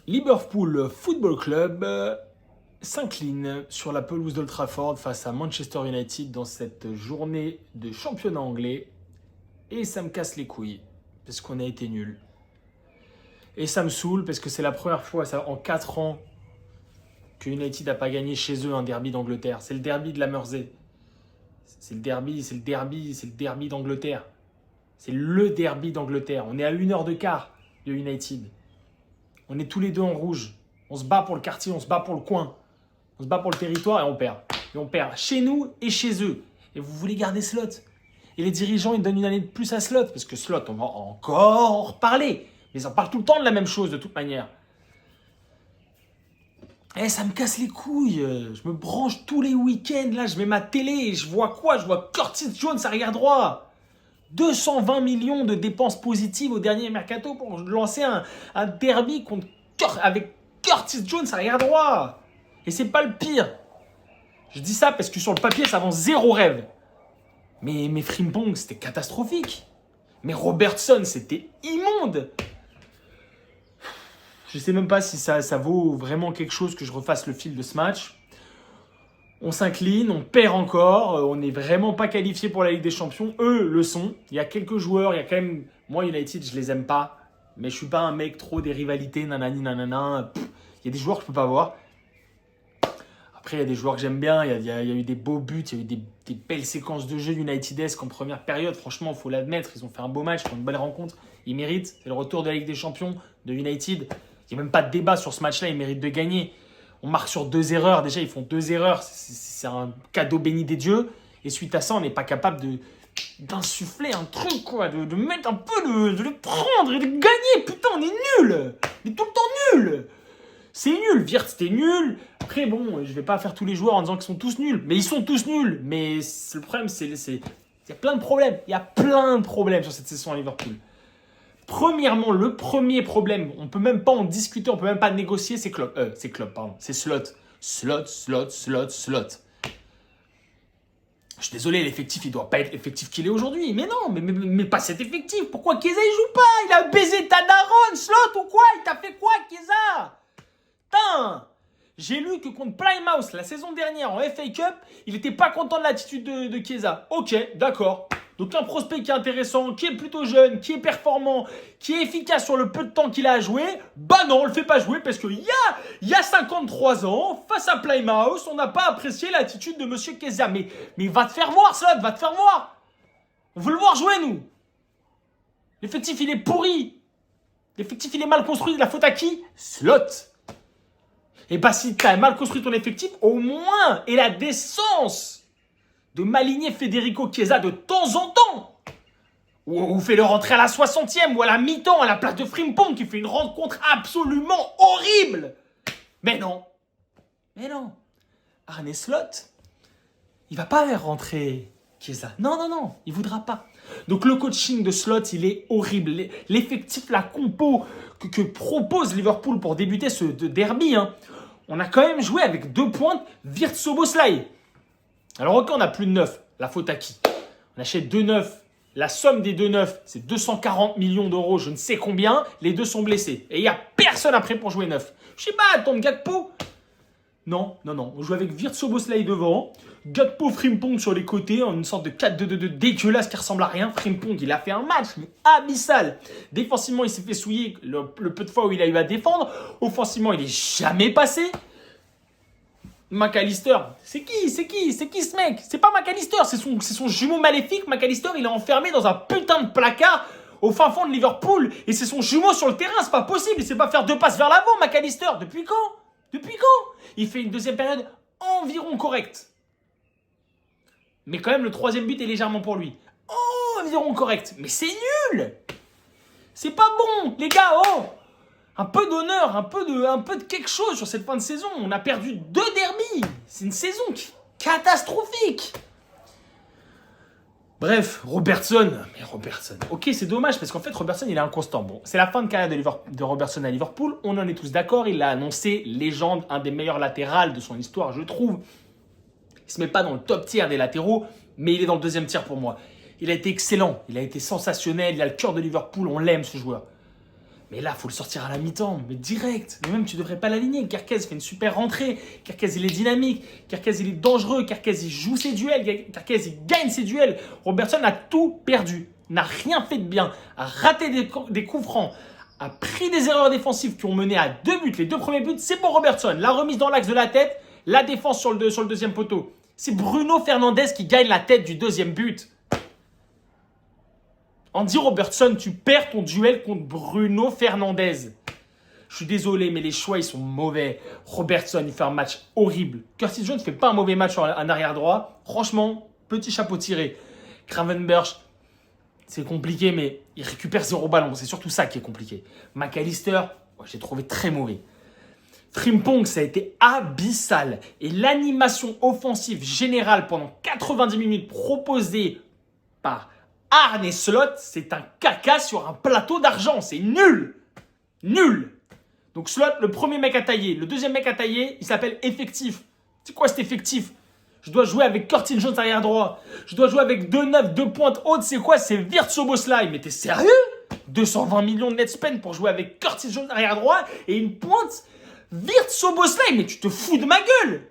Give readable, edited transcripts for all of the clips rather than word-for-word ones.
Liverpool Football Club s'incline sur la pelouse d'Old Trafford face à Manchester United dans cette journée de championnat anglais. Et ça me casse les couilles, parce qu'on a été nuls. Et ça me saoule, parce que c'est la première fois en 4 ans que United n'a pas gagné chez eux un derby d'Angleterre. C'est le derby de la Mersey. C'est le derby d'Angleterre. C'est le derby d'Angleterre. On est à 1 heure de quart de United. On est tous les deux en rouge. On se bat pour le quartier, on se bat pour le coin. On se bat pour le territoire et on perd. Et on perd chez nous et chez eux. Et vous voulez garder Slot. Et les dirigeants, ils donnent une année de plus à Slot. Parce que Slot, on va encore en reparler. Mais ils en parlent tout le temps de la même chose, de toute manière. Eh, ça me casse les couilles. Je me branche tous les week-ends. Là, je mets ma télé et je vois quoi? Je vois Curtis Jones arrière droit. 220 millions de dépenses positives au dernier mercato pour lancer un derby avec Curtis Jones arrière droit. Et c'est pas le pire. Je dis ça parce que sur le papier, ça vend zéro rêve. Mais Frimpong, c'était catastrophique. Mais Robertson, c'était immonde. Je sais même pas si ça vaut vraiment quelque chose que je refasse le fil de ce match. On s'incline, on perd encore, on n'est vraiment pas qualifié pour la Ligue des Champions. Eux le sont. Il y a quelques joueurs, il y a quand même... Moi, United, je les aime pas. Mais je suis pas un mec trop des rivalités, nanani, nanana. Il y a des joueurs que je peux pas voir. Après, il y a des joueurs que j'aime bien. Il y a eu des beaux buts, il y a eu des belles séquences de jeu Unitedesque en première période. Franchement, il faut l'admettre. Ils ont fait un beau match, ils ont une belle rencontre. Ils méritent. C'est le retour de la Ligue des Champions de United. Il n'y a même pas de débat sur ce match-là. Ils méritent de gagner. On marque sur 2 erreurs. Déjà, ils font 2 erreurs. C'est un cadeau béni des dieux. Et suite à ça, on n'est pas capable d'insuffler un truc, quoi. De mettre un peu, de les prendre et de gagner. Putain, on est nuls. On est tout le temps nuls. C'est nul. Wirtz, c'était nul. Après, bon, je vais pas faire tous les joueurs en disant qu'ils sont tous nuls. Mais ils sont tous nuls. Mais le problème, il y a plein de problèmes. Il y a plein de problèmes sur cette saison à Liverpool. Premièrement, le premier problème, on peut même pas en discuter, on peut même pas négocier, c'est Slot. C'est Slot. Je suis désolé, l'effectif, il doit pas être effectif qu'il est aujourd'hui. Mais non, mais pas cet effectif. Pourquoi Chiesa, il joue pas? Il a baisé ta daronne, Slot, ou quoi? Il t'a fait quoi, Chiesa? Putain! J'ai lu que contre Plymouth, la saison dernière, en FA Cup, il était pas content de l'attitude de Chiesa. Ok, d'accord. Donc un prospect qui est intéressant, qui est plutôt jeune, qui est performant, qui est efficace sur le peu de temps qu'il a à jouer, bah non, on le fait pas jouer parce qu'il y a 53 ans, face à Plymouth, on n'a pas apprécié l'attitude de Monsieur Chiesa. Mais va te faire voir, Slot, va te faire voir. On veut le voir jouer, nous. L'effectif, il est pourri. L'effectif, il est mal construit. La faute à qui? Slot. Et bah si t'as mal construit ton effectif, au moins, et la décence de m'aligner Federico Chiesa de temps en temps. Ou fais-le rentrer à la 60e ou à la mi-temps à la place de Frimpong qui fait une rencontre absolument horrible. Mais non. Arne Slot, il va pas faire rentrer Chiesa. Non, il voudra pas. Donc le coaching de Slot, il est horrible. L'effectif, la compo que propose Liverpool pour débuter ce derby, hein, on a quand même joué avec 2 pointes Wirtz Szoboszlai. Alors ok, on a plus de 9. La faute à qui? On achète 2 neufs. La somme des 2 neufs, c'est 240 millions d'euros, je ne sais combien. Les 2 sont blessés. Et il n'y a personne après pour jouer neuf. Je sais pas, Tom Gakpo? Non. On joue avec Wirtz Szoboszlai devant. Gakpo, Frimpong sur les côtés, en une sorte de 4-2-2-2 dégueulasse qui ressemble à rien. Frimpong, il a fait un match mais abyssal. Défensivement, il s'est fait souiller le peu de fois où il a eu à défendre. Offensivement, il n'est jamais passé. McAllister, c'est qui ce mec? C'est pas McAllister, c'est son jumeau maléfique. McAllister, il est enfermé dans un putain de placard au fin fond de Liverpool. Et c'est son jumeau sur le terrain, c'est pas possible. Il sait pas faire 2 passes vers l'avant, McAllister. Depuis quand? Il fait une deuxième période environ correcte. Mais quand même, le 3e but est légèrement pour lui. Environ correct. Mais c'est nul. C'est pas bon, les gars, un peu d'honneur, un peu de quelque chose sur cette fin de saison. On a perdu 2 derbies. C'est une saison catastrophique. Bref, Robertson. Ok, c'est dommage parce qu'en fait, Robertson, il est inconstant. Bon, c'est la fin de carrière de Robertson à Liverpool. On en est tous d'accord. Il l'a annoncé, légende, un des meilleurs latérales de son histoire, je trouve. Il se met pas dans le top tier des latéraux, mais il est dans le 2e tiers pour moi. Il a été excellent. Il a été sensationnel. Il a le cœur de Liverpool. On l'aime, ce joueur. Mais là, il faut le sortir à la mi-temps, mais direct. Mais même, tu ne devrais pas l'aligner. Kerkez fait une super rentrée. Kerkez, il est dynamique. Kerkez, il est dangereux. Kerkez, il joue ses duels. Kerkez, il gagne ses duels. Robertson a tout perdu. N'a rien fait de bien. A raté des coups francs. A pris des erreurs défensives qui ont mené à 2 buts. Les 2 premiers buts, c'est pour Robertson. La remise dans l'axe de la tête. La défense sur le deuxième poteau. C'est Bruno Fernandes qui gagne la tête du deuxième but. Andy Robertson, tu perds ton duel contre Bruno Fernandes. Je suis désolé, mais les choix, ils sont mauvais. Robertson, il fait un match horrible. Curtis Jones ne fait pas un mauvais match en arrière droit. Franchement, petit chapeau tiré. Gravenberch, c'est compliqué, mais il récupère 0 ballon. C'est surtout ça qui est compliqué. McAllister, j'ai trouvé très mauvais. Frimpong, ça a été abyssal. Et l'animation offensive générale pendant 90 minutes proposée par Arne Slot, c'est un caca sur un plateau d'argent. C'est nul. Nul. Donc Slot, le premier mec à tailler. Le deuxième mec à tailler, il s'appelle effectif. C'est quoi cet effectif? Je dois jouer avec Curtis Jones arrière droit. Je dois jouer avec 2-9, 2 pointes hautes. C'est quoi? C'est Wirtz Szoboszlai. Mais t'es sérieux? 220 millions de net spend pour jouer avec Curtis Jones arrière droit et une pointe Wirtz Szoboszlai. Mais tu te fous de ma gueule.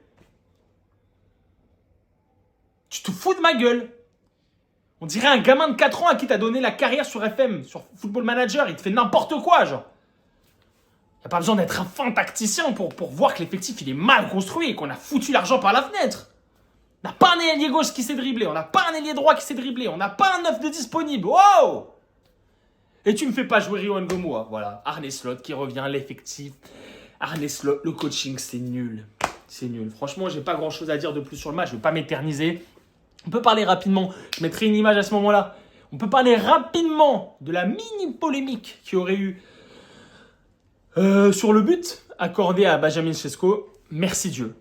Tu te fous de ma gueule. On dirait un gamin de 4 ans à qui t'as donné la carrière sur FM, sur Football Manager. Il te fait n'importe quoi, genre. Il n'y a pas besoin d'être un fin tacticien pour voir que l'effectif, il est mal construit et qu'on a foutu l'argent par la fenêtre. On n'a pas un ailier gauche qui s'est dribblé. On n'a pas un ailier droit qui s'est dribblé. On n'a pas un 9 de disponible. Wow! Et tu me fais pas jouer Rio Ngomoa. Voilà, Arne Slot qui revient, l'effectif. Arne Slot, le coaching, c'est nul. C'est nul. Franchement, j'ai pas grand-chose à dire de plus sur le match. Je ne vais pas m'éterniser. On peut parler rapidement, je mettrai une image à ce moment-là. On peut parler rapidement de la mini-polémique qu'il y aurait eu sur le but accordé à Benjamin Sesko. Merci Dieu.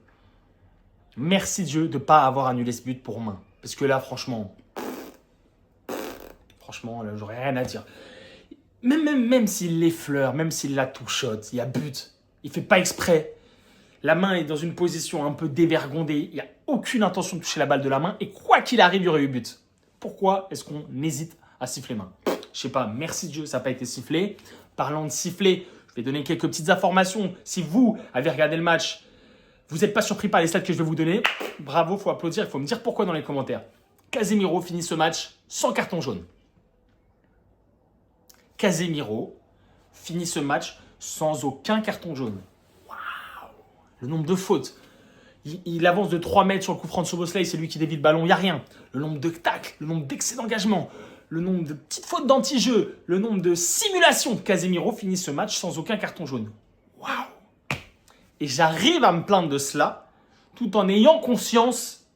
Merci Dieu de ne pas avoir annulé ce but pour main. Parce que là, franchement, là, j'aurais rien à dire. Même s'il l'effleure, même s'il la touchote, il y a but. Il ne fait pas exprès. La main est dans une position un peu dévergondée. Il n'y a aucune intention de toucher la balle de la main. Et quoi qu'il arrive, il y aurait eu but. Pourquoi est-ce qu'on hésite à siffler main? Je sais pas, merci Dieu, ça n'a pas été sifflé. Parlant de siffler, je vais donner quelques petites informations. Si vous avez regardé le match, vous n'êtes pas surpris par les stats que je vais vous donner, bravo, il faut applaudir, il faut me dire pourquoi dans les commentaires. Casemiro finit ce match sans carton jaune. Casemiro finit ce match sans aucun carton jaune. Le nombre de fautes. Il avance de 3 mètres sur le coup franc de Szoboszlai, c'est lui qui dévie le ballon, il n'y a rien. Le nombre de tacles, le nombre d'excès d'engagement, le nombre de petites fautes d'anti-jeu, le nombre de simulations. Casemiro finit ce match sans aucun carton jaune. Waouh! Et j'arrive à me plaindre de cela tout en ayant conscience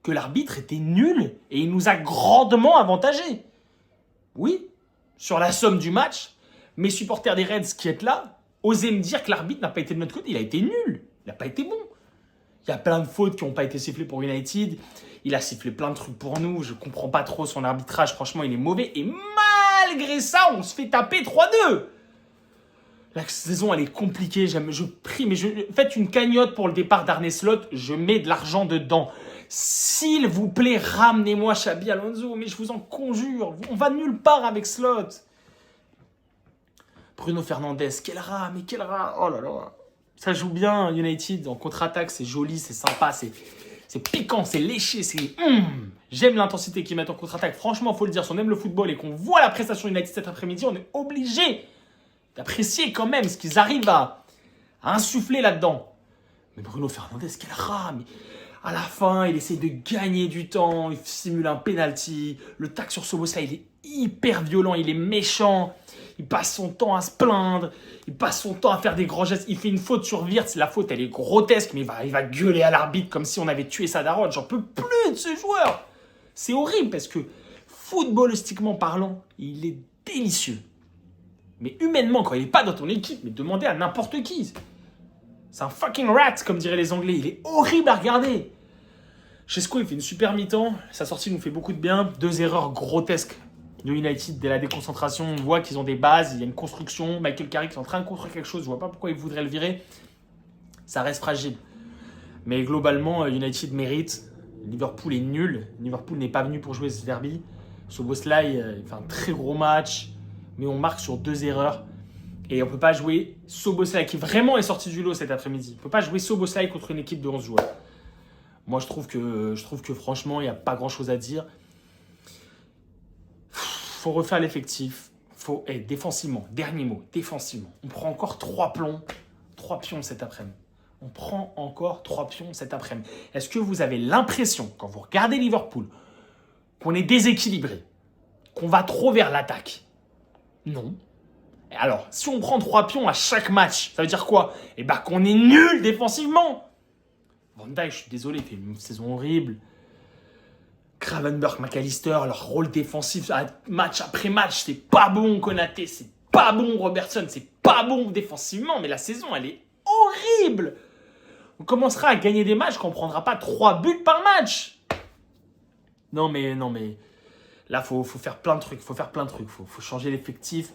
que l'arbitre était nul et il nous a grandement avantagés. Oui, sur la somme du match, mes supporters des Reds qui êtes là, osez me dire que l'arbitre n'a pas été de notre côté, il a été nul. Il n'a pas été bon. Il y a plein de fautes qui n'ont pas été sifflées pour United. Il a sifflé plein de trucs pour nous. Je ne comprends pas trop son arbitrage. Franchement, il est mauvais. Et malgré ça, on se fait taper 3-2. La saison, elle est compliquée. Je prie, mais faites une cagnotte pour le départ d'Arne Slot. Je mets de l'argent dedans. S'il vous plaît, ramenez-moi Xabi Alonso. Mais je vous en conjure. On va nulle part avec Slot. Bruno Fernandes, quel rat, mais quel rat. Oh là là. Ça joue bien, United, en contre-attaque, c'est joli, c'est sympa, c'est piquant, c'est léché, c'est... J'aime l'intensité qu'ils mettent en contre-attaque. Franchement, il faut le dire, si on aime le football et qu'on voit la prestation United cet après-midi, on est obligé d'apprécier quand même ce qu'ils arrivent à insuffler là-dedans. Mais Bruno Fernandes, quel rat, mais... À la fin, il essaye de gagner du temps, il simule un penalty. Le tac sur Szoboszlai, il est hyper violent, il est méchant. Il passe son temps à se plaindre, il passe son temps à faire des grands gestes. Il fait une faute sur Wirtz, la faute elle est grotesque, mais il va gueuler à l'arbitre comme si on avait tué sa daronne. J'en peux plus de ce joueur. C'est horrible parce que footballistiquement parlant, il est délicieux. Mais humainement, quand il n'est pas dans ton équipe, mais demandez à n'importe qui. C'est un fucking rat, comme diraient les Anglais. Il est horrible à regarder. Sesko, il fait une super mi-temps. Sa sortie nous fait beaucoup de bien. 2 erreurs grotesques de United dès la déconcentration. On voit qu'ils ont des bases, il y a une construction. Michael Carrick est en train de construire quelque chose. Je ne vois pas pourquoi il voudrait le virer. Ça reste fragile. Mais globalement, United mérite. Liverpool est nul. Liverpool n'est pas venu pour jouer ce derby. Szoboszlai fait un très gros match. Mais on marque sur 2 erreurs. Et on ne peut pas jouer Szoboszlai, qui vraiment est sorti du lot cet après-midi. On ne peut pas jouer Szoboszlai contre une équipe de 11 joueurs. Moi, je trouve que franchement, il n'y a pas grand-chose à dire. Faut refaire l'effectif. Défensivement, dernier mot, défensivement. On prend encore 3 pions cet après-midi. On prend encore 3 pions cet après-midi. Est-ce que vous avez l'impression, quand vous regardez Liverpool, qu'on est déséquilibré, qu'on va trop vers l'attaque? Non. Alors, si on prend 3 pions à chaque match, ça veut dire quoi? Eh bien, qu'on est nul défensivement. Van Dijk, je suis désolé, il fait une saison horrible. Gravenberch, McAllister, leur rôle défensif, match après match, c'est pas bon. Konaté, c'est pas bon. Robertson, c'est pas bon défensivement. Mais la saison, elle est horrible. On commencera à gagner des matchs quand on ne prendra pas 3 buts par match. Non, mais là, faut faire plein de trucs. Faut changer l'effectif.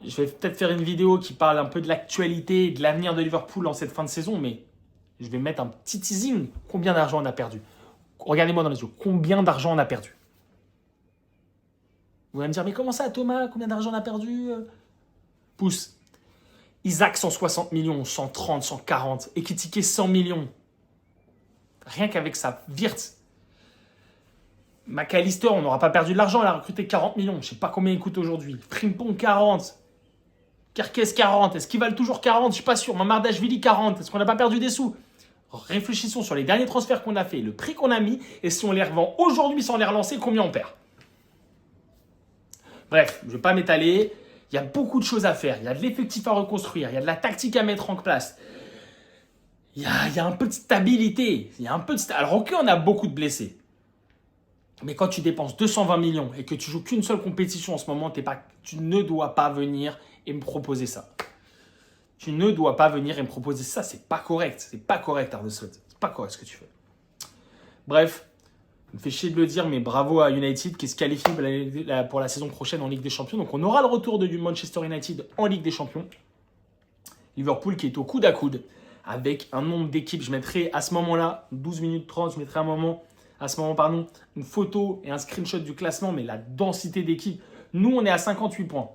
Je vais peut-être faire une vidéo qui parle un peu de l'actualité et de l'avenir de Liverpool en cette fin de saison, mais je vais mettre un petit teasing. Combien d'argent on a perdu? Regardez-moi dans les yeux. Combien d'argent on a perdu? Vous allez me dire, mais comment ça, Thomas? Combien d'argent on a perdu? Pouce. Isaac, 160 millions, 130, 140. Ekitike, 100 millions. Rien qu'avec sa Wirtz. McAllister, on n'aura pas perdu de l'argent. Elle a recruté 40 millions. Je ne sais pas combien il coûte aujourd'hui. Frimpong, 40. Kerkez, 40. Est-ce qu'ils valent toujours 40? Je ne suis pas sûr. Mamardashvili, 40. Est-ce qu'on n'a pas perdu des sous? Réfléchissons sur les derniers transferts qu'on a fait, le prix qu'on a mis, et si on les revend aujourd'hui sans les relancer, combien on perd? Bref, je ne vais pas m'étaler. Il y a beaucoup de choses à faire. Il y a de l'effectif à reconstruire. Il y a de la tactique à mettre en place. Il y a un peu de stabilité. Alors, ok, on a beaucoup de blessés. Mais quand tu dépenses 220 millions et que tu joues qu'une seule compétition en ce moment, tu ne dois pas venir et me proposer ça. Tu ne dois pas venir et me proposer ça. C'est pas correct. C'est pas correct, Arne Slot. C'est pas correct ce que tu fais. Bref, ça me fait chier de le dire, mais bravo à United qui se qualifie pour la saison prochaine en Ligue des Champions. Donc on aura le retour de Manchester United en Ligue des Champions. Liverpool qui est au coude à coude avec un nombre d'équipes. Je mettrai à ce moment-là, 12 minutes 30, je mettrai une photo et un screenshot du classement, mais la densité d'équipes. Nous, on est à 58 points.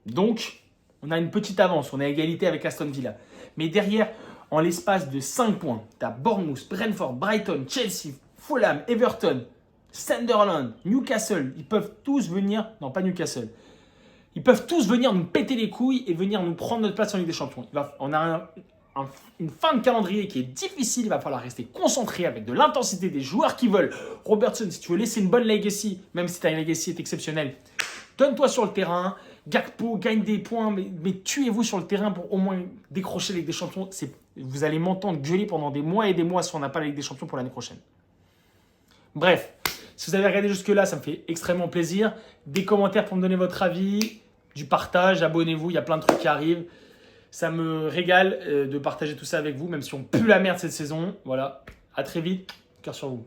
Donc, on a une petite avance. On est à égalité avec Aston Villa. Mais derrière, en l'espace de 5 points, tu as Bournemouth, Brentford, Brighton, Chelsea, Fulham, Everton, Sunderland, Newcastle. Ils peuvent tous venir... Non, pas Newcastle. Ils peuvent tous venir nous péter les couilles et venir nous prendre notre place en Ligue des Champions. On a une fin de calendrier qui est difficile. Il va falloir rester concentré avec de l'intensité des joueurs qui veulent. Robertson, si tu veux laisser une bonne legacy, même si ta legacy est exceptionnelle, donne-toi sur le terrain. Gakpo gagne des points, mais tuez-vous sur le terrain pour au moins décrocher la Ligue des Champions. Vous allez m'entendre gueuler pendant des mois et des mois si on n'a pas la Ligue des Champions pour l'année prochaine. Bref, si vous avez regardé jusque-là, ça me fait extrêmement plaisir. Des commentaires pour me donner votre avis, du partage, abonnez-vous, il y a plein de trucs qui arrivent. Ça me régale de partager tout ça avec vous, même si on pue la merde cette saison. Voilà, à très vite, cœur sur vous.